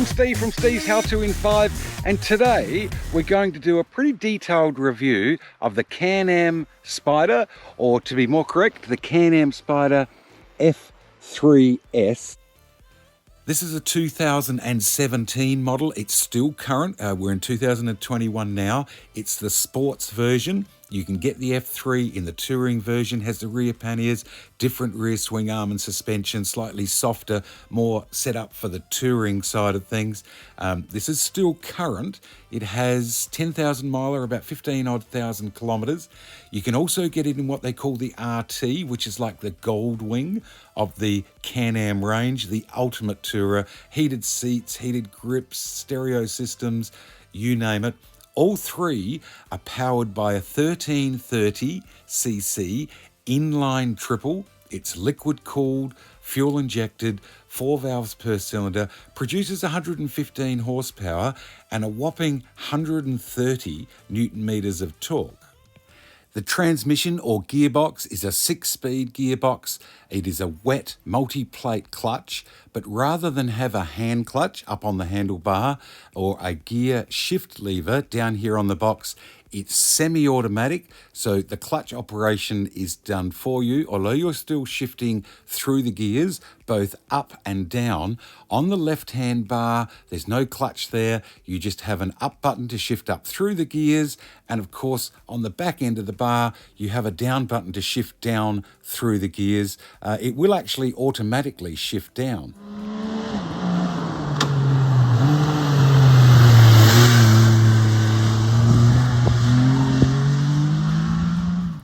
I'm Steve from Steve's How To in 5, and today we're going to do a pretty detailed review of the Am Spyder, or to be more correct, the Am Spyder F3S. This is a 2017 model. It's still current. We're in 2021 now. It's the sports version. You can get the F3 in the touring version, has the rear panniers, different rear swing arm and suspension, slightly softer, more set up for the touring side of things. This is still current. It has 10,000 miler, about 15 odd thousand kilometers. You can also get it in what they call the RT, which is like the gold wing of the Can-Am range, the ultimate tourer, heated seats, heated grips, stereo systems, you name it. All three are powered by a 1330cc inline triple. It's liquid cooled, fuel injected, 4 valves per cylinder, produces 115 horsepower and a whopping 130 newton meters of torque. The transmission or gearbox is a 6-speed gearbox. It is a wet multi-plate clutch, but rather than have a hand clutch up on the handlebar or a gear shift lever down here on the box, it's semi-automatic, so the clutch operation is done for you, although you're still shifting through the gears, both up and down. On the left-hand bar, there's no clutch there. You just have an up button to shift up through the gears, and of course, on the back end of the bar, you have a down button to shift down through the gears. It will actually automatically shift down.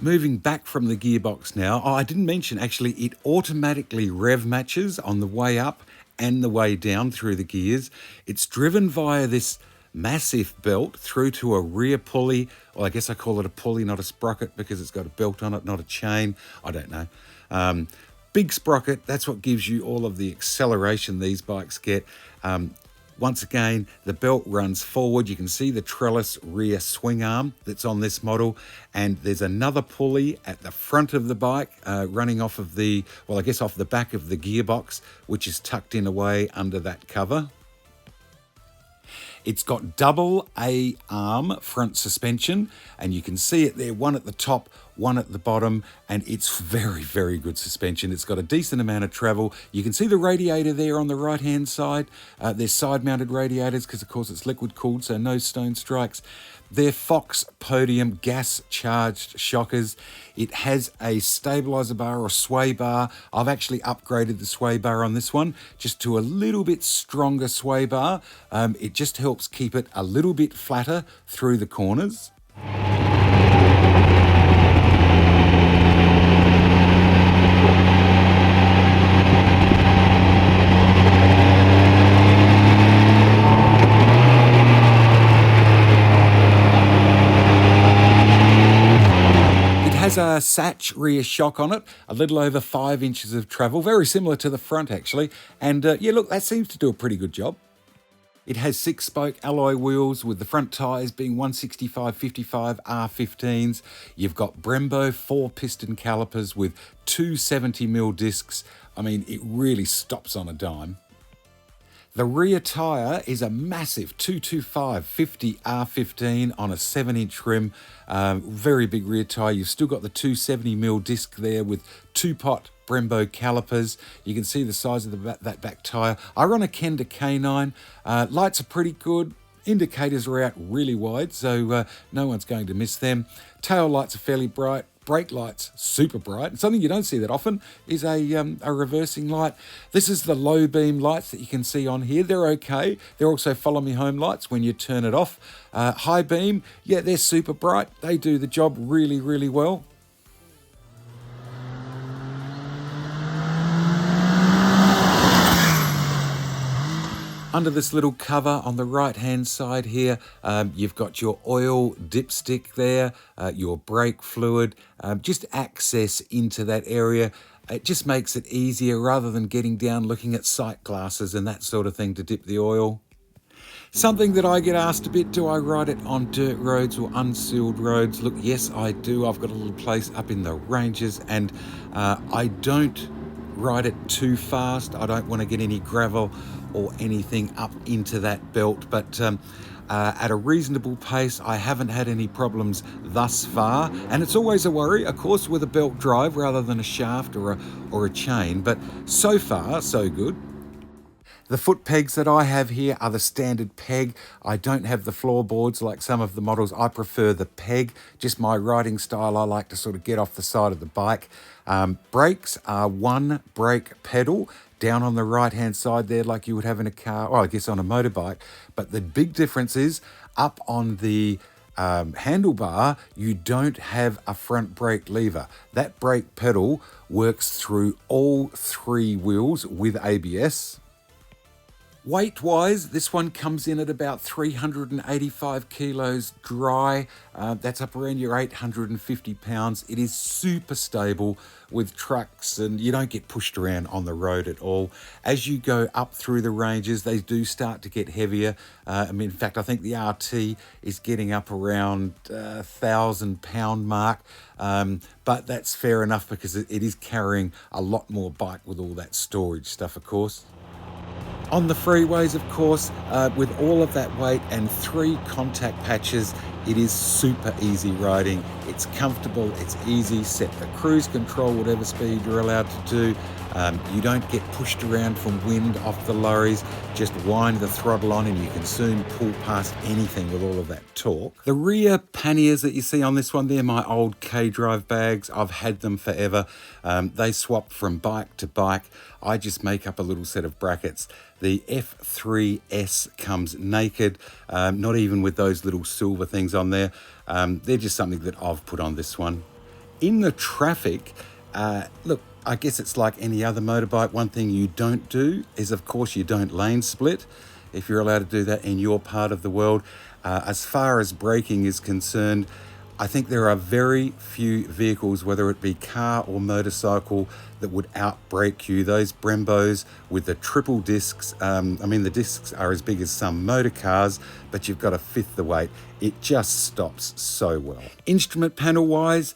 Moving back from the gearbox now, I didn't mention actually it automatically rev matches on the way up and the way down through the gears. It's driven via this massive belt through to a rear pulley, or I guess I call it a pulley, not a sprocket, because it's got a belt on it, not a chain. I don't know. Big sprocket, that's what gives you all of the acceleration these bikes get. Once again, the belt runs forward. You can see the trellis rear swing arm that's on this model, and there's another pulley at the front of the bike running off of the, well, I guess off the back of the gearbox, which is tucked in away under that cover. It's got double A-arm front suspension, and you can see it there, one at the top, one at the bottom, and it's very, very good suspension. It's got a decent amount of travel. You can see the radiator there on the right-hand side. They're side-mounted radiators because, of course, it's liquid-cooled, so no stone strikes. They're Fox Podium gas-charged shockers. It has a stabilizer bar or sway bar. I've actually upgraded the sway bar on this one just to a little bit stronger sway bar. It just helps keep it a little bit flatter through the corners. Has a Satch rear shock on it, a little over 5 inches of travel, very similar to the front actually, and yeah, look, that seems to do a pretty good job. It has 6-spoke alloy wheels with the front tyres being 165/55 R15s. You've got Brembo 4-piston calipers with 2 70mm discs. I mean, it really stops on a dime. The rear tyre is a massive 225/50 R15 on a 7-inch rim. Very big rear tyre. You've still got the 270mm disc there with 2-pot Brembo calipers. You can see the size of that back tyre. I run a Kenda K9. Lights are pretty good. Indicators are out really wide, so no one's going to miss them. Tail lights are fairly bright. Brake lights, super bright. Something you don't see that often is a reversing light. This is the low beam lights that you can see on here. They're okay. They're also follow me home lights when you turn it off. High beam, yeah, they're super bright. They do the job really, really well. Under this little cover on the right-hand side here, you've got your oil dipstick there, your brake fluid, just access into that area. It just makes it easier rather than getting down looking at sight glasses and that sort of thing to dip the oil. Something that I get asked a bit, do I ride it on dirt roads or unsealed roads? Look, yes, I do. I've got a little place up in the ranges, and I don't ride it too fast. I don't want to get any gravel or anything up into that belt, but at a reasonable pace, I haven't had any problems thus far. And it's always a worry, of course, with a belt drive rather than a shaft or a chain, but so far, so good. The foot pegs that I have here are the standard peg. I don't have the floorboards like some of the models. I prefer the peg, just my riding style. I like to sort of get off the side of the bike. Brakes are one brake pedal down on the right-hand side there like you would have in a car, or I guess on a motorbike. But the big difference is up on the handlebar, you don't have a front brake lever. That brake pedal works through all three wheels with ABS. Weight-wise, this one comes in at about 385 kilos dry. That's up around your 850 pounds. It is super stable with trucks and you don't get pushed around on the road at all. As you go up through the ranges, they do start to get heavier. In fact, I think the RT is getting up around 1,000 pound mark. But that's fair enough because it is carrying a lot more bike with all that storage stuff, of course. On the freeways, of course, with all of that weight and 3 contact patches, it is super easy riding. It's comfortable, it's easy, set the cruise control, whatever speed you're allowed to do. You don't get pushed around from wind off the lorries. Just wind the throttle on and you can soon pull past anything with all of that torque. The rear panniers that you see on this one, they're my old K-Drive bags. I've had them forever. They swap from bike to bike. I just make up a little set of brackets. The F3S comes naked, not even with those little silver things on there. They're just something that I've put on this one. In the traffic, look, I guess it's like any other motorbike. One thing you don't do is, of course, you don't lane split, if you're allowed to do that in your part of the world. As far as braking is concerned, I think there are very few vehicles, whether it be car or motorcycle, that would outbrake you. Those Brembos with the triple discs, the discs are as big as some motor cars, but you've got a fifth the weight. It just stops so well. Instrument panel wise,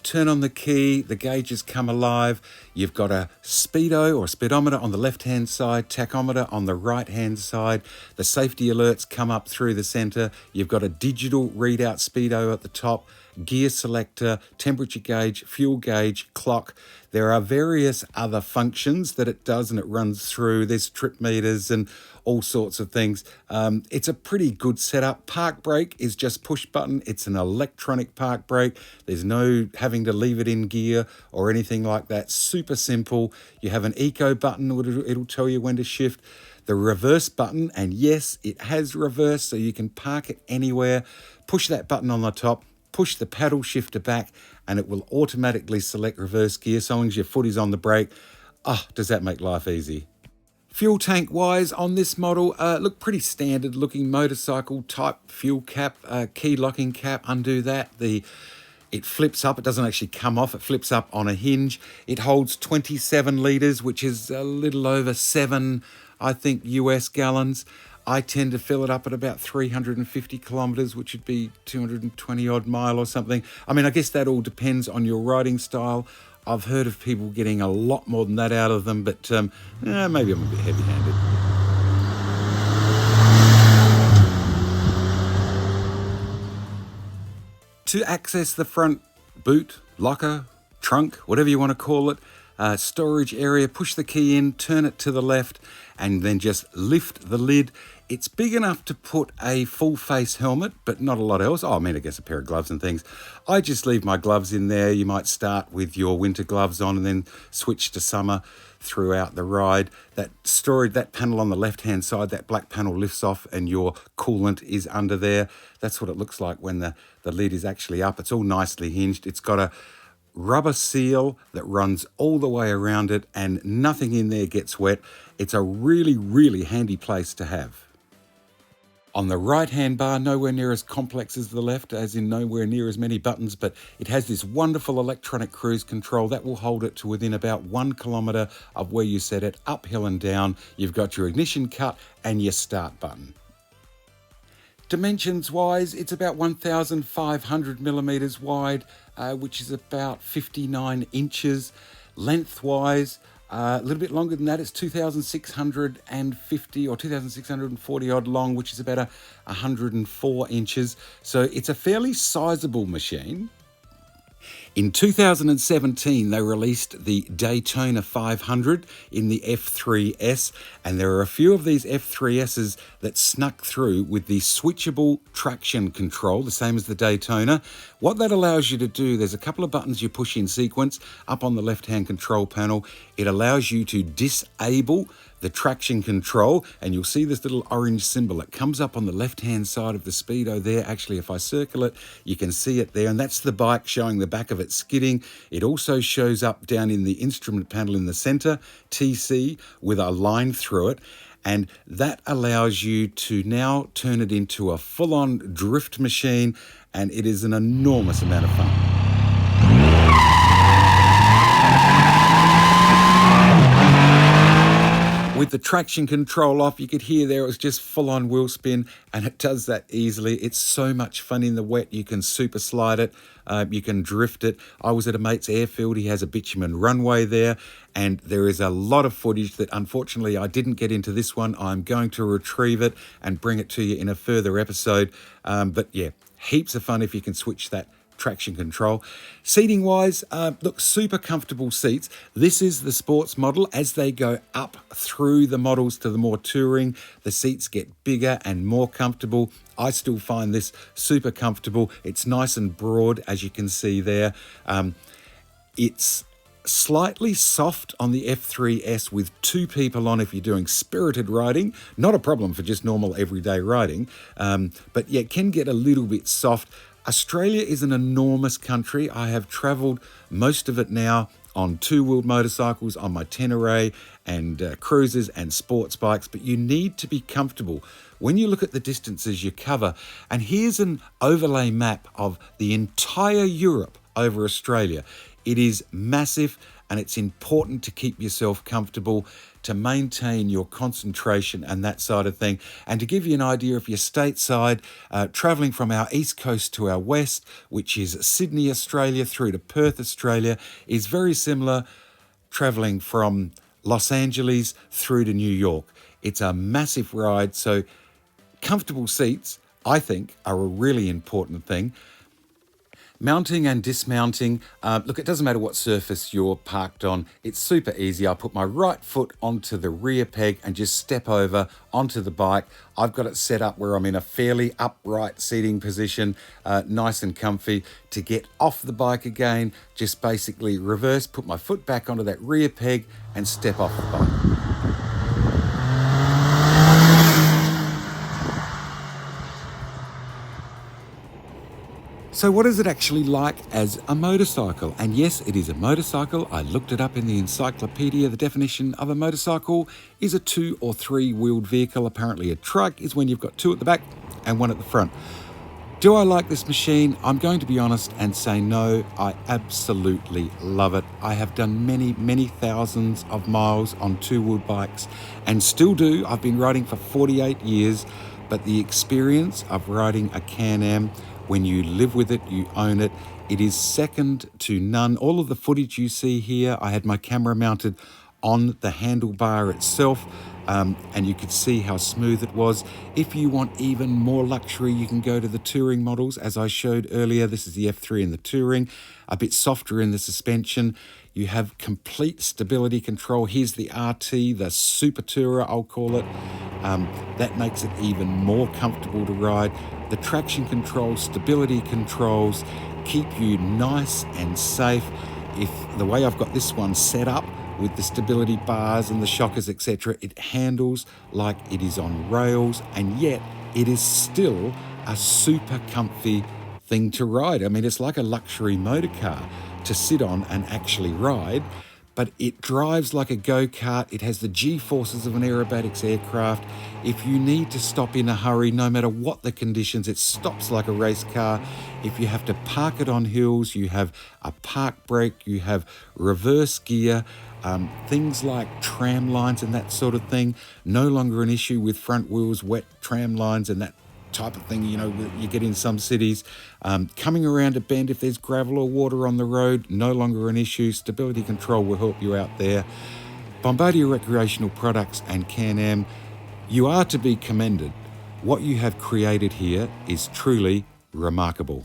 turn on the key, the gauges come alive. You've got a speedo or speedometer on the left-hand side, tachometer on the right-hand side. The safety alerts come up through the center. You've got a digital readout speedo at the top, gear selector, temperature gauge, fuel gauge, clock. There are various other functions that it does and it runs through. There's trip meters and all sorts of things. It's a pretty good setup. Park brake is just push button. It's an electronic park brake. There's no having to leave it in gear or anything like that. Super simple. You have an eco button. It'll tell you when to shift. The reverse button, and yes, it has reverse, so you can park it anywhere. Push that button on the top, push the paddle shifter back, and it will automatically select reverse gear so long as your foot is on the brake. Does that make life easy? Fuel tank wise on this model, look pretty standard looking motorcycle type fuel cap, key locking cap. Undo that. It flips up. It doesn't actually come off. It flips up on a hinge. It holds 27 litres, which is a little over 7, I think, US gallons. I tend to fill it up at about 350 kilometres, which would be 220 odd mile or something. I guess that all depends on your riding style. I've heard of people getting a lot more than that out of them, but maybe I'm a bit heavy-handed. To access the front boot, locker, trunk, whatever you want to call it, storage area, push the key in, turn it to the left, and then just lift the lid. It's big enough to put a full face helmet, but not a lot else. I guess a pair of gloves and things. I just leave my gloves in there. You might start with your winter gloves on and then switch to summer throughout the ride. That storage, that panel on the left-hand side, that black panel lifts off and your coolant is under there. That's what it looks like when the lid is actually up. It's all nicely hinged. It's got a rubber seal that runs all the way around it and nothing in there gets wet. It's a really, really handy place to have. On the right-hand bar, nowhere near as complex as the left, as in nowhere near as many buttons, but it has this wonderful electronic cruise control that will hold it to within about 1 kilometre of where you set it, uphill and down. You've got your ignition cut and your start button. Dimensions-wise, it's about 1,500 millimetres wide, which is about 59 inches. Lengthwise, A little bit longer than that, it's 2,650 or 2,640 odd long, which is about 104 inches. So it's a fairly sizable machine. In 2017, they released the Daytona 500 in the F3S, and there are a few of these F3Ss that snuck through with the switchable traction control, the same as the Daytona. What that allows you to do, there's a couple of buttons you push in sequence up on the left-hand control panel. It allows you to disable the traction control, and you'll see this little orange symbol. It comes up on the left-hand side of the Speedo there. Actually, if I circle it, you can see it there, and that's the bike showing the back of it skidding. It also shows up down in the instrument panel in the center, TC, with a line through it, and that allows you to now turn it into a full-on drift machine, and it is an enormous amount of fun. With the traction control off, you could hear there it was just full-on wheel spin, and it does that easily. It's so much fun in the wet. You can super slide it, you can drift it. I was at a mate's airfield. He has a bitumen runway there, and there is a lot of footage that unfortunately I didn't get into this one. I'm going to retrieve it and bring it to you in a further episode. But yeah, heaps of fun if you can switch that traction control. Seating wise, look, super comfortable seats. This is the sports model. As they go up through the models to the more touring, the seats get bigger and more comfortable. I still find this super comfortable. It's nice and broad, as you can see there. It's slightly soft on the F3S with two people on if you're doing spirited riding. Not a problem for just normal everyday riding, but yeah, it can get a little bit soft. Australia is an enormous country. I have travelled most of it now on two-wheeled motorcycles, on my Tenere and cruisers and sports bikes, but you need to be comfortable when you look at the distances you cover. And here's an overlay map of the entire Europe over Australia. It is massive, and it's important to keep yourself comfortable, to maintain your concentration and that side of thing. And to give you an idea, if you're stateside, travelling from our east coast to our west, which is Sydney, Australia, through to Perth, Australia, is very similar travelling from Los Angeles through to New York. It's a massive ride, so comfortable seats, I think, are a really important thing. Mounting and dismounting, look, it doesn't matter what surface you're parked on. It's super easy. I put my right foot onto the rear peg and just step over onto the bike. I've got it set up where I'm in a fairly upright seating position, nice and comfy. To get off the bike again, just basically reverse, put my foot back onto that rear peg and step off the bike. So what is it actually like as a motorcycle? And yes, it is a motorcycle. I looked it up in the encyclopedia. The definition of a motorcycle is a 2 or 3 wheeled vehicle. Apparently a truck is when you've got 2 at the back and 1 at the front. Do I like this machine? I'm going to be honest and say no. I absolutely love it. I have done many, many thousands of miles on 2-wheeled bikes and still do. I've been riding for 48 years, but the experience of riding a Can-Am, when you live with it, you own it, it is second to none. All of the footage you see here, I had my camera mounted on the handlebar itself, and you could see how smooth it was. If you want even more luxury, you can go to the touring models, as I showed earlier. This is the F3 in the touring, a bit softer in the suspension. You have complete stability control. Here's the RT, the Super Tourer, I'll call it. That makes it even more comfortable to ride. The traction controls, stability controls keep you nice and safe. If the way I've got this one set up with the stability bars and the shockers, etc., it handles like it is on rails, and yet it is still a super comfy thing to ride. I mean, it's like a luxury motor car to sit on and actually ride, but it drives like a go-kart. It has the G-forces of an aerobatics aircraft. If you need to stop in a hurry, no matter what the conditions, it stops like a race car. If you have to park it on hills, you have a park brake, you have reverse gear, things like tram lines and that sort of thing, no longer an issue with front wheels, wet tram lines and that type of thing, you know, you get in some cities. Coming around a bend, if there's gravel or water on the road, no longer an issue. Stability control will help you out there. Bombardier Recreational Products and Can-Am, you are to be commended. What you have created here is truly remarkable.